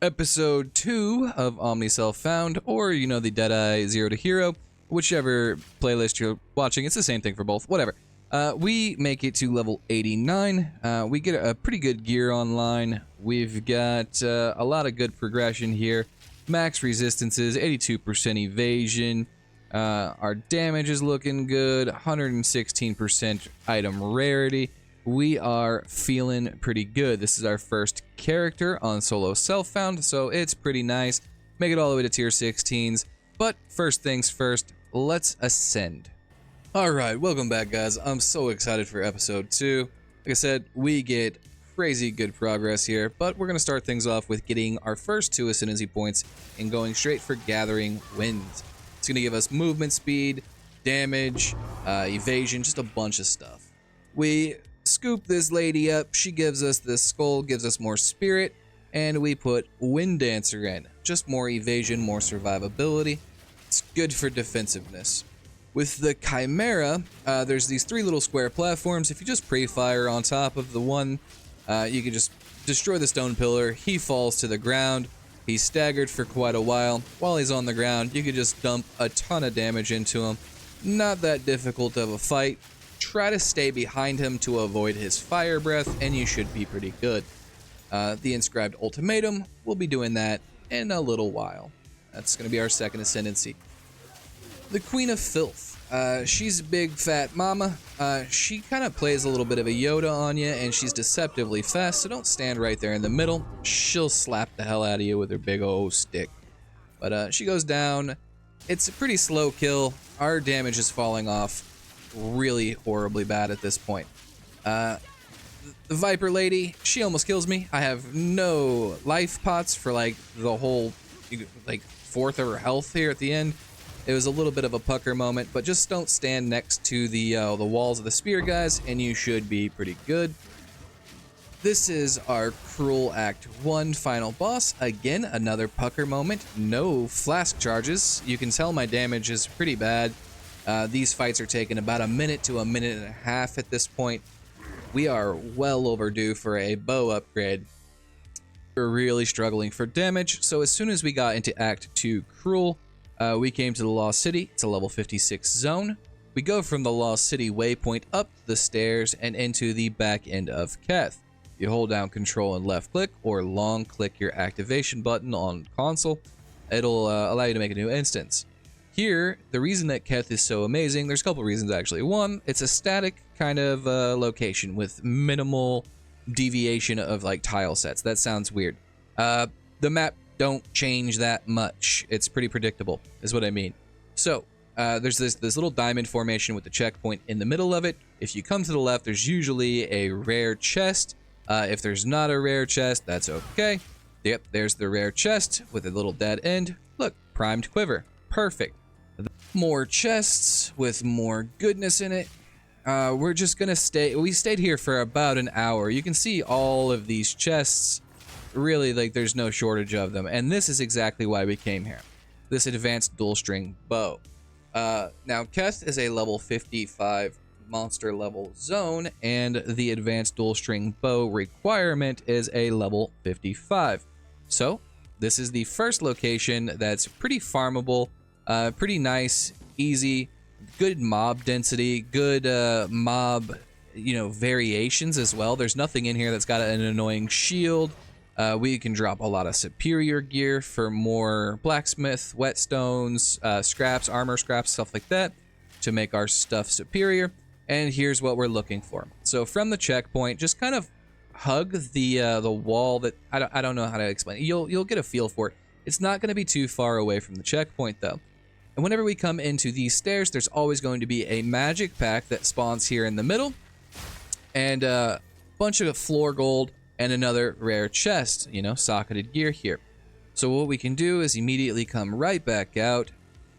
Episode 2 of Omni Self-Found, or, the Deadeye Zero to Hero, whichever playlist you're watching, it's the same thing for both, whatever. We make it to level 89, we get a pretty good gear online, we've got a lot of good progression here, max resistances, 82% evasion, our damage is looking good, 116% item rarity. We are feeling pretty good. This is our first character on solo self-found, so it's pretty nice. Make it all the way to tier 16s. But first things first, let's ascend. Alright, welcome back guys. I'm so excited for episode 2. Like I said, we get crazy good progress here, but we're going to start things off with getting our first 2 Ascendancy points and going straight for Gathering Winds. It's going to give us movement speed, damage, evasion, just a bunch of stuff. We scoop this lady up, she gives us this skull, gives us more spirit, and we put Wind Dancer in. Just more evasion, more survivability. It's good for defensiveness. With the Chimera, there's these 3 little square platforms. If you just pre-fire on top of the one, you can just destroy the stone pillar. He falls to the ground. He's staggered for quite a while. While he's on the ground, you could just dump a ton of damage into him. Not that difficult of a fight. Try to stay behind him to avoid his fire breath, and you should be pretty good. The Inscribed Ultimatum, we'll be doing that in a little while. That's going to be our second Ascendancy. The Queen of Filth. She's a big fat mama. She kind of plays a little bit of a Yoda on you, and she's deceptively fast, so don't stand right there in the middle. She'll slap the hell out of you with her big old stick. But she goes down. It's a pretty slow kill. Our damage is falling off really horribly bad at this point. The Viper lady, she almost kills me. I have no life pots for like the whole fourth of her health here at the end. It was a little bit of a pucker moment, but just don't stand next to the walls of the spear guys and you should be pretty good. This is our Cruel Act 1 final boss. Again, another pucker moment. No flask charges. You can tell my damage is pretty bad. These fights are taking about a minute to a minute and a half at this point. We are well overdue for a bow upgrade. We're really struggling for damage, so as soon as we got into Act 2 Cruel, we came to the Lost City. It's a level 56 zone. We go from the Lost City waypoint up the stairs and into the back end of Keth. You hold down Control and left click, or long click your activation button on console. It'll allow you to make a new instance. Here, the reason that Keth is so amazing, there's a couple reasons actually. One, it's a static kind of location with minimal deviation of like tile sets. That sounds weird. The map don't change that much. It's pretty predictable, is what I mean. So, there's this little diamond formation with the checkpoint in the middle of it. If you come to the left, there's usually a rare chest. If there's not a rare chest, that's okay. Yep, there's the rare chest with a little dead end. Look, primed quiver. Perfect. More chests with more goodness in it. We're just gonna stay. We stayed here for about an hour. You can see all of these chests. Really, like, there's no shortage of them. And this is exactly why we came here. This advanced dual string bow. Now, Keth is a level 55 monster level zone, and the advanced dual string bow requirement is a level 55. So, this is the first location that's pretty farmable. Pretty nice, easy, good mob density, good mob, variations as well. There's nothing in here that's got an annoying shield. We can drop a lot of superior gear for more blacksmith, whetstones, scraps, armor scraps, stuff like that to make our stuff superior. And here's what we're looking for. So from the checkpoint, just kind of hug the wall that I don't know how to explain it. You'll get a feel for it. It's not going to be too far away from the checkpoint though. And whenever we come into these stairs, there's always going to be a magic pack that spawns here in the middle, and a bunch of floor gold and another rare chest, socketed gear here. So what we can do is immediately come right back out.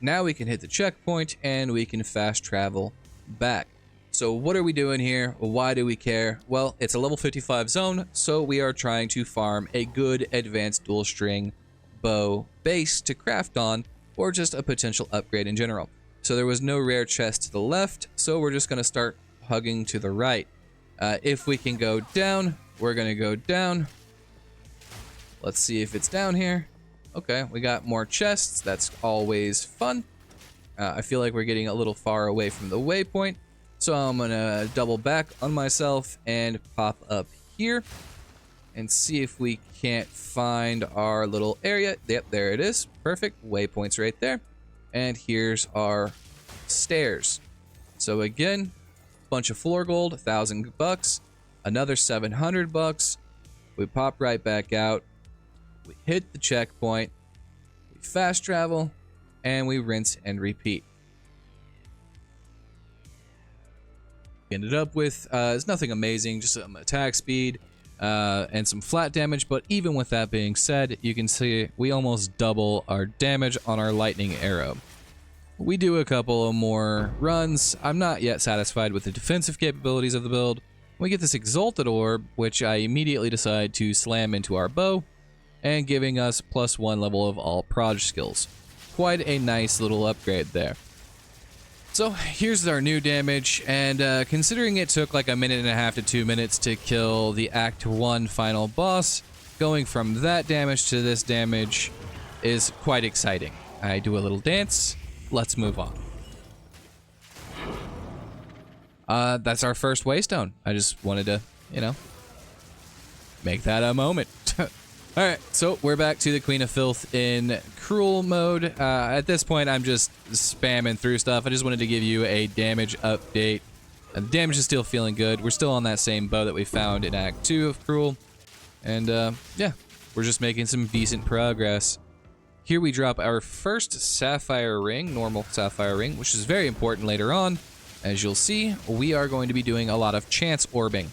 Now we can hit the checkpoint and we can fast travel back. So what are we doing here? Why do we care? Well, it's a level 55 zone, so we are trying to farm a good advanced dual string bow base to craft on, or just a potential upgrade in general. So there was no rare chest to the left, so we're just going to start hugging to the right. If we can go down, we're going to go down. Let's see if it's down here. Okay, we got more chests. That's always fun. I feel like we're getting a little far away from the waypoint. So I'm going to double back on myself and pop up here and see if we can't find our little area. Yep, there it is. Perfect. Waypoint's right there. And here's our stairs. So again, bunch of floor gold, $1,000, another $700. We pop right back out. We hit the checkpoint. We fast travel, and we rinse and repeat. Ended up with is nothing amazing, just some attack speed and some flat damage. But even with that being said, you can see we almost double our damage on our lightning arrow. We do a couple of more runs. I'm not yet satisfied with the defensive capabilities of the build. We get this exalted orb, which I immediately decide to slam into our bow, and giving us +1 level of all proj skills. Quite a nice little upgrade there. So here's our new damage, and considering it took like 1.5 to 2 minutes to kill the Act 1 final boss, going from that damage to this damage is quite exciting. I do a little dance. Let's move on. That's our first waystone. I just wanted to, make that a moment. Alright, so we're back to the Queen of Filth in Cruel mode. At this point, I'm just spamming through stuff. I just wanted to give you a damage update. The damage is still feeling good. We're still on that same bow that we found in Act 2 of Cruel. And, yeah, we're just making some decent progress. Here we drop our first sapphire ring, normal sapphire ring, which is very important later on. As you'll see, we are going to be doing a lot of chance orbing.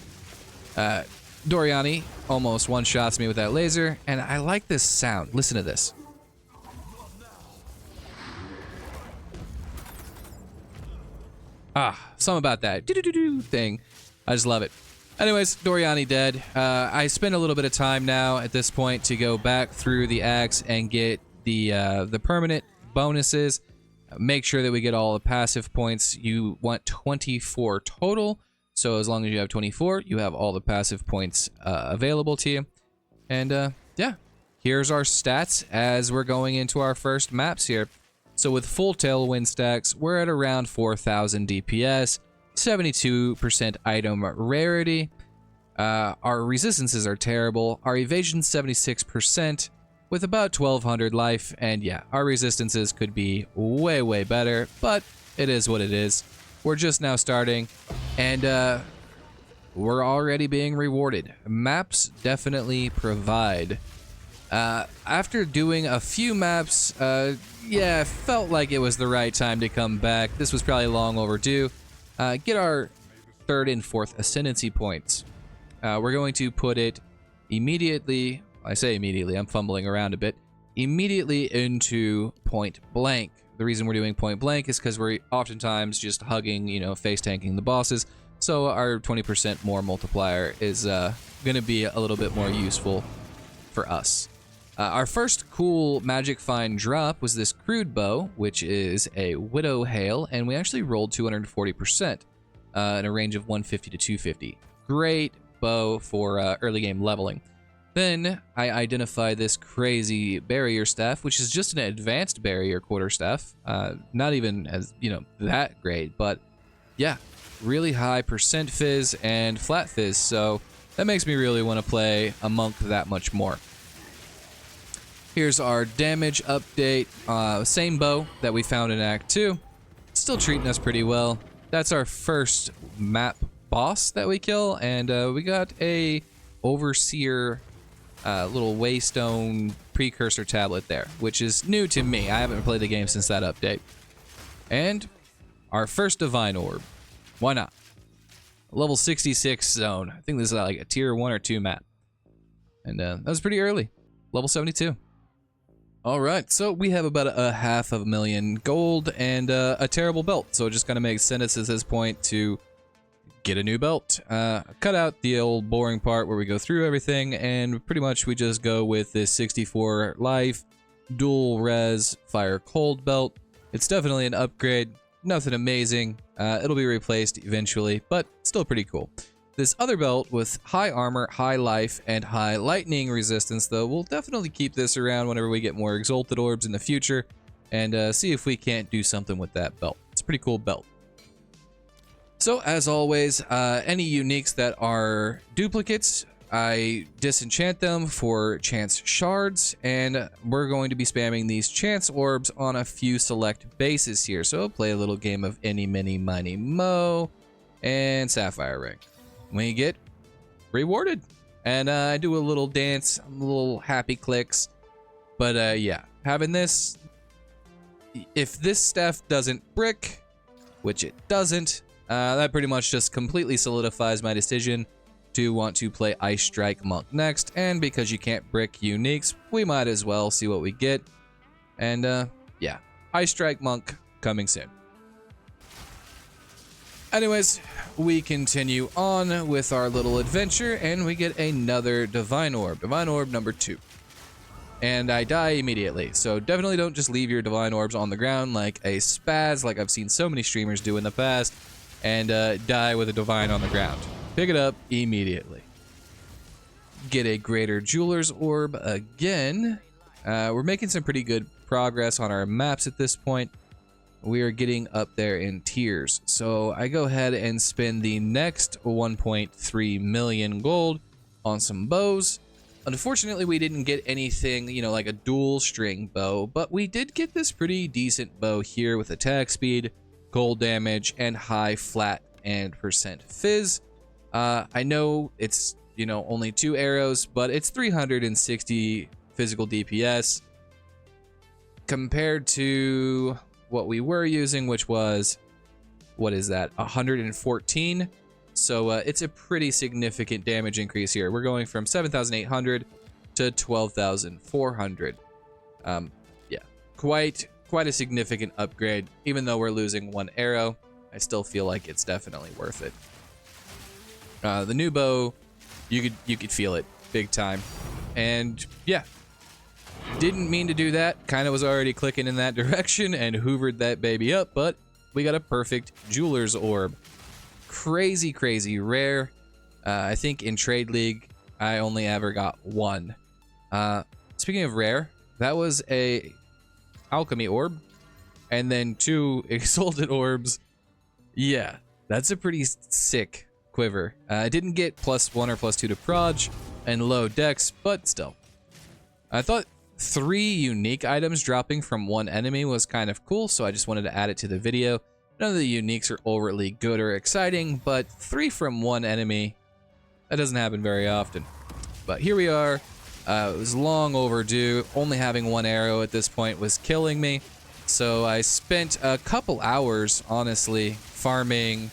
Doriani almost one-shots me with that laser, and I like this sound. Listen to this. Something about that do-do-do-do thing. I just love it. Anyways, Doriani dead. I spent a little bit of time now at this point to go back through the axe and get the permanent bonuses. Make sure that we get all the passive points. You want 24 total. So as long as you have 24, you have all the passive points available to you. And yeah, here's our stats as we're going into our first maps here. So with full tailwind stacks, we're at around 4,000 DPS, 72% item rarity. Our resistances are terrible. Our evasion 76% with about 1,200 life. And yeah, our resistances could be way, way better, but it is what it is. We're just now starting, and we're already being rewarded. Maps definitely provide. After doing a few maps, yeah, felt like it was the right time to come back. This was probably long overdue. Get our 3rd and 4th Ascendancy points. We're going to put it immediately, I say immediately, I'm fumbling around a bit, immediately into point blank. The reason we're doing point blank is because we're oftentimes just hugging, face tanking the bosses. So our 20% more multiplier is going to be a little bit more useful for us. Our first cool magic find drop was this crude bow, which is a Widow Hail, and we actually rolled 240% in a range of 150 to 250. Great bow for early game leveling. Then I identify this crazy barrier staff, which is just an advanced barrier quarterstaff. Not even as, that great, but yeah, really high percent fizz and flat fizz. So that makes me really want to play a monk that much more. Here's our damage update. Same bow that we found in Act 2. Still treating us pretty well. That's our first map boss that we kill, and we got a Overseer little Waystone precursor tablet there, which is new to me. I haven't played the game since that update. And our first Divine Orb. Why not? Level 66 zone. I think this is like a tier 1 or 2 map. And that was pretty early. Level 72. Alright, so we have about a 500,000 gold and a terrible belt. So it just kind of makes sense at this point to get a new belt. Cut out the old boring part where we go through everything, and pretty much we just go with this 64 life, dual res, fire cold belt. It's definitely an upgrade, nothing amazing. It'll be replaced eventually, but still pretty cool. This other belt with high armor, high life, and high lightning resistance, though, we'll definitely keep this around whenever we get more Exalted Orbs in the future, and see if we can't do something with that belt. It's a pretty cool belt. So, as always, any uniques that are duplicates, I disenchant them for chance shards, and we're going to be spamming these chance orbs on a few select bases here. So play a little game of Any, Mini, Miny, Mo, and Sapphire Ring. We get rewarded, and I do a little dance, a little happy clicks. But yeah, having this, if this stuff doesn't brick, which it doesn't, that pretty much just completely solidifies my decision to want to play Ice Strike Monk next, and because you can't brick uniques, we might as well see what we get. And yeah, Ice Strike Monk coming soon. Anyways, we continue on with our little adventure, and we get another Divine Orb number 2. And I die immediately, so definitely don't just leave your Divine Orbs on the ground like a spaz, like I've seen so many streamers do in the past, and die with a Divine on the ground. Pick it up immediately. Get a Greater Jeweler's Orb again. We're making some pretty good progress on our maps at this point. We are getting up there in tiers. So I go ahead and spend the next 1.3 million gold on some bows. Unfortunately, we didn't get anything, you know, like a dual string bow, but we did get this pretty decent bow here with attack speed, gold damage, and high flat and percent fizz. I know it's, you know, only 2 arrows, but it's 360 physical DPS compared to what we were using, which was, what is that, 114? So it's a pretty significant damage increase here. We're going from 7,800 to 12,400. Yeah, quite a significant upgrade. Even though we're losing 1 arrow, I still feel like it's definitely worth it. The new bow, you could feel it big time, and yeah, didn't mean to do that. Kind of was already clicking in that direction and hoovered that baby up, but we got a perfect Jeweler's Orb. Crazy rare. I think in Trade League I only ever got 1. Speaking of rare, that was a Alchemy Orb, and then 2 Exalted Orbs. Yeah, that's a pretty sick quiver. I didn't get +1 or +2 to proj and low dex, but still. I thought 3 unique items dropping from 1 enemy was kind of cool, so I just wanted to add it to the video. None of the uniques are overly good or exciting, but 3 from 1 enemy, that doesn't happen very often. But here we are. It was long overdue. Only having 1 arrow at this point was killing me, so I spent a couple hours, honestly, farming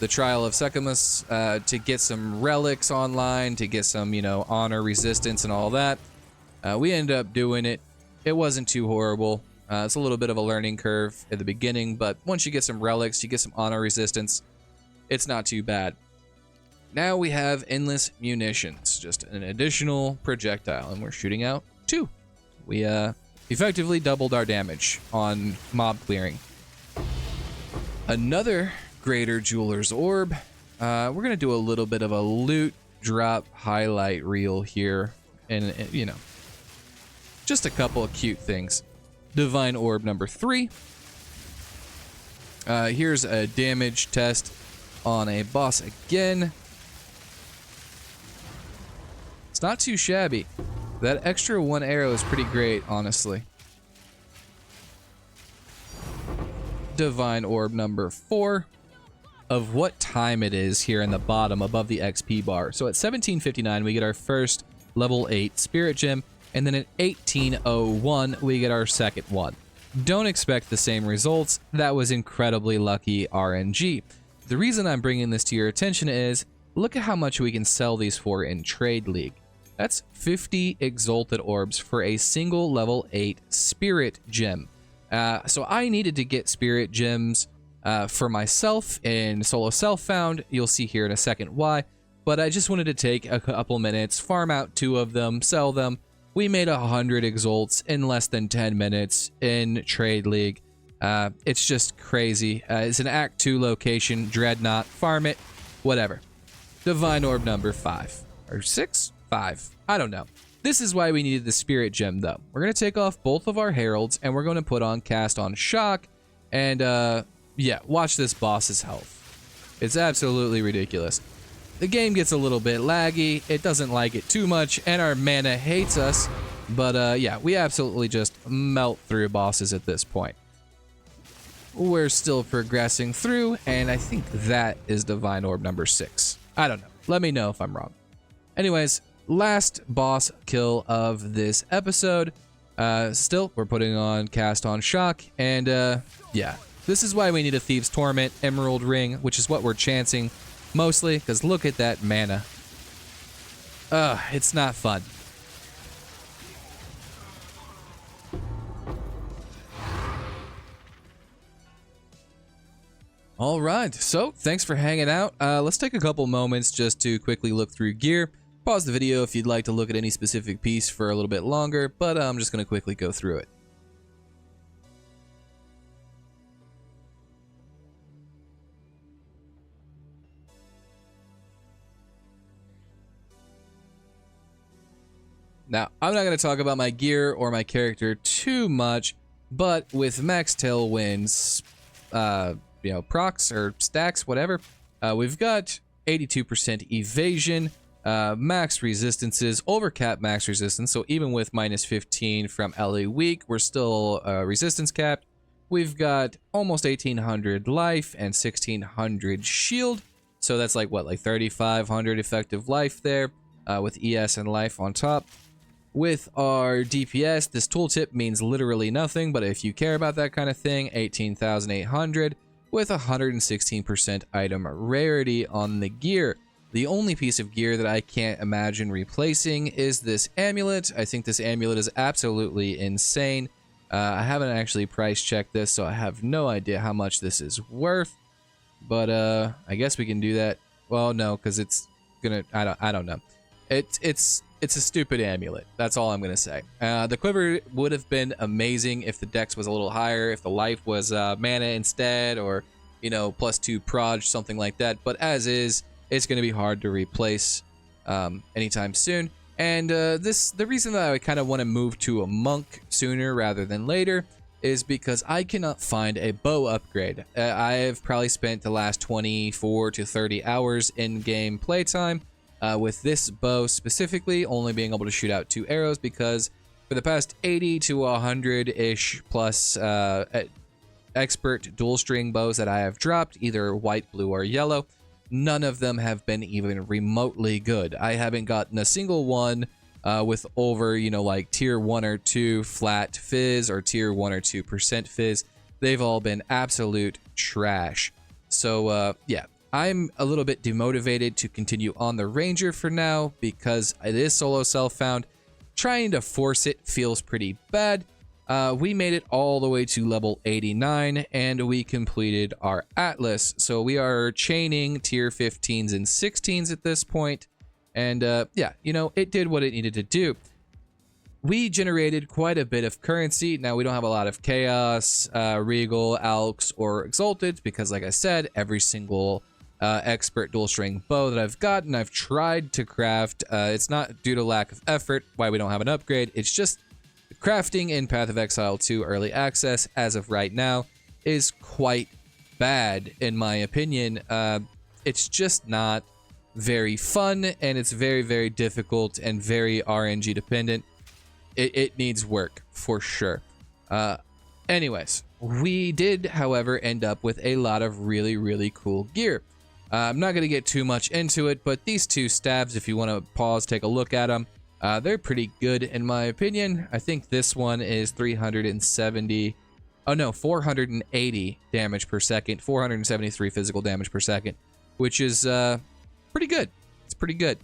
the Trial of Secamus to get some relics online, to get some, you know, honor resistance and all that. We ended up doing it. It wasn't too horrible. It's a little bit of a learning curve at the beginning, but once you get some relics, you get some honor resistance, it's not too bad. Now we have endless munitions, just an additional projectile, and we're shooting out 2. We effectively doubled our damage on mob clearing. Another Greater Jeweler's Orb. We're gonna do a little bit of a loot drop highlight reel here, and you know, just a couple of cute things. Divine Orb number 3. Here's a damage test on a boss again. It's not too shabby. That extra 1 arrow is pretty great, honestly. Divine Orb number 4. Of what time it is here in the bottom above the XP bar. So at 17:59 we get our first level 8 Spirit Gem, and then at 18:01 we get our second one. Don't expect the same results. That was incredibly lucky RNG. The reason I'm bringing this to your attention is, look at how much we can sell these for in Trade League. That's 50 Exalted Orbs for a single level 8 Spirit Gem. So I needed to get Spirit Gems for myself in Solo Self-Found. You'll see here in a second why. But I just wanted to take a couple minutes, farm out 2 of them, sell them. We made 100 Exalts in less than 10 minutes in Trade League. It's just crazy. It's an Act 2 location, Dreadnought, farm it, whatever. Divine Orb number 5. Or 6? 5. I don't know. This is why we needed the Spirit Gem, though. We're going to take off both of our Heralds, and we're going to put on Cast on Shock, and, yeah, watch this boss's health. It's absolutely ridiculous. The game gets a little bit laggy, it doesn't like it too much, and our mana hates us, but, yeah, we absolutely just melt through bosses at this point. We're still progressing through, and I think that is Divine Orb number 6. I don't know. Let me know if I'm wrong. Anyways, last boss kill of this episode. Still, we're putting on Cast on Shock, and yeah, this is why we need a Thieves' Torment Emerald Ring, which is what we're chancing mostly, because look at that mana. It's not fun. All right, so thanks for hanging out. Let's take a couple moments just to quickly look through gear. Pause the video if you'd like to look at any specific piece for a little bit longer, but I'm just going to quickly go through it. Now, I'm not going to talk about my gear or my character too much, but with Max Tailwind's, you know, procs or stacks, whatever, we've got 82% evasion, max resistances, overcap max resistance, so even with minus 15 from LA weak, we're still resistance capped. We've got almost 1800 life and 1600 shield, so that's like what, like 3500 effective life there, with ES and life on top. With our DPS, this tooltip means literally nothing, but if you care about that kind of thing, 18,800 with 116% item rarity on the gear. The only piece of gear that I can't imagine replacing is this amulet. I think this amulet is absolutely insane. I haven't actually price checked this, so I have no idea how much this is worth. But I guess we can do that. Well, no, because it's gonna. I don't know. It's a stupid amulet. That's all I'm gonna say. The quiver would have been amazing if the dex was a little higher, if the life was mana instead, or you know, +2 proj, something like that. But as is, it's gonna be hard to replace anytime soon. And the reason that I kind of want to move to a monk sooner rather than later is because I cannot find a bow upgrade. I have probably spent the last 24 to 30 hours in game playtime with this bow specifically, only being able to shoot out 2 arrows because for the past 80 to 100-ish plus expert dual string bows that I have dropped, either white, blue, or yellow, none of them have been even remotely good. I haven't gotten a single one with over, you know, like tier 1 or 2 flat fizz or tier 1 or 2% fizz. They've all been absolute trash. So, yeah, I'm a little bit demotivated to continue on the Ranger for now because it is solo self-found. Trying to force it feels pretty bad. We made it all the way to level 89 and we completed our Atlas. So we are chaining tier 15s and 16s at this point. And yeah, you know, it did what it needed to do. We generated quite a bit of currency. Now we don't have a lot of Chaos, Regal, Alks, or Exalted because like I said, every single expert dual string bow that I've gotten, I've tried to craft. It's not due to lack of effort why we don't have an upgrade. It's just crafting in Path of Exile 2 early access as of right now is quite bad in my opinion. It's just not very fun and it's very, very difficult and very RNG dependent. It needs work for sure. Anyways, we did, however, end up with a lot of really, really cool gear. I'm not going to get too much into it, but these 2 stabs, if you want to pause, take a look at them, they're pretty good in my opinion. I think this one is 480 damage per second, 473 physical damage per second, which is pretty good. It's pretty good.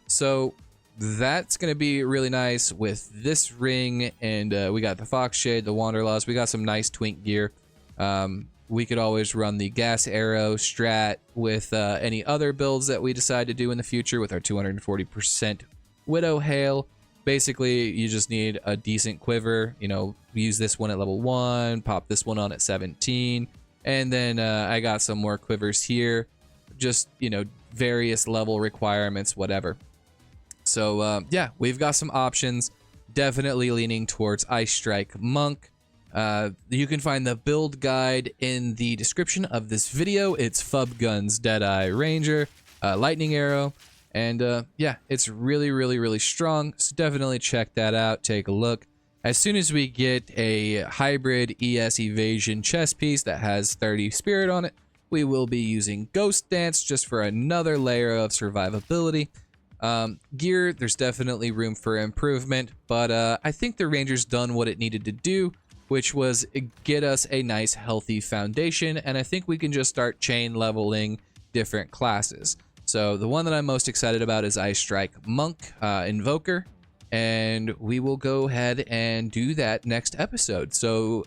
So that's going to be really nice with this ring, and we got the Fox Shade, the Wanderlust. We got some nice twink gear. We could always run the gas arrow strat with any other builds that we decide to do in the future with our 240% Widow Hail. Basically, you just need a decent quiver. You know, use this one at level 1, pop this one on at 17, and then I got some more quivers here. Just, you know, various level requirements, whatever. So yeah, we've got some options. Definitely leaning towards Ice Strike Monk. You can find the build guide in the description of this video. It's Fub Guns, Deadeye Ranger, Lightning Arrow, and yeah, it's really strong. So definitely check that out. Take a look. As soon as we get a hybrid ES Evasion chest piece that has 30 spirit on it, we will be using Ghost Dance just for another layer of survivability. Gear, there's definitely room for improvement, but I think the Ranger's done what it needed to do, which was get us a nice healthy foundation, and I think we can just start chain leveling different classes. So the one that I'm most excited about is Ice Strike Monk, Invoker, and we will go ahead and do that next episode. So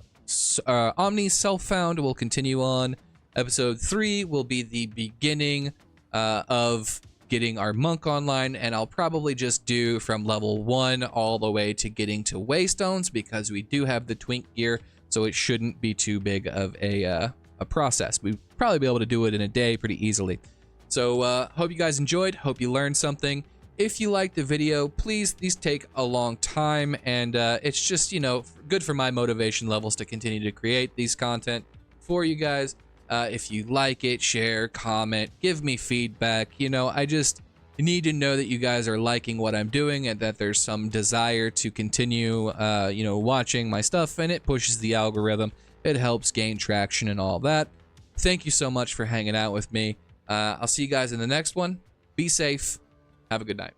Omni Self-Found will continue on. Episode 3 will be the beginning of getting our monk online, and I'll probably just do from level 1 all the way to getting to Waystones, because we do have the twink gear, so it shouldn't be too big of a process. We'd probably be able to do it in a day pretty easily. So hope you guys enjoyed, hope you learned something. If you liked the video, please, these take a long time, and it's just, you know, good for my motivation levels to continue to create these content for you guys. If you like it, share, comment, give me feedback. You know, I just need to know that you guys are liking what I'm doing and that there's some desire to continue, you know, watching my stuff, and it pushes the algorithm. It helps gain traction and all that. Thank you so much for hanging out with me. I'll see you guys in the next one. Be safe. Have a good night.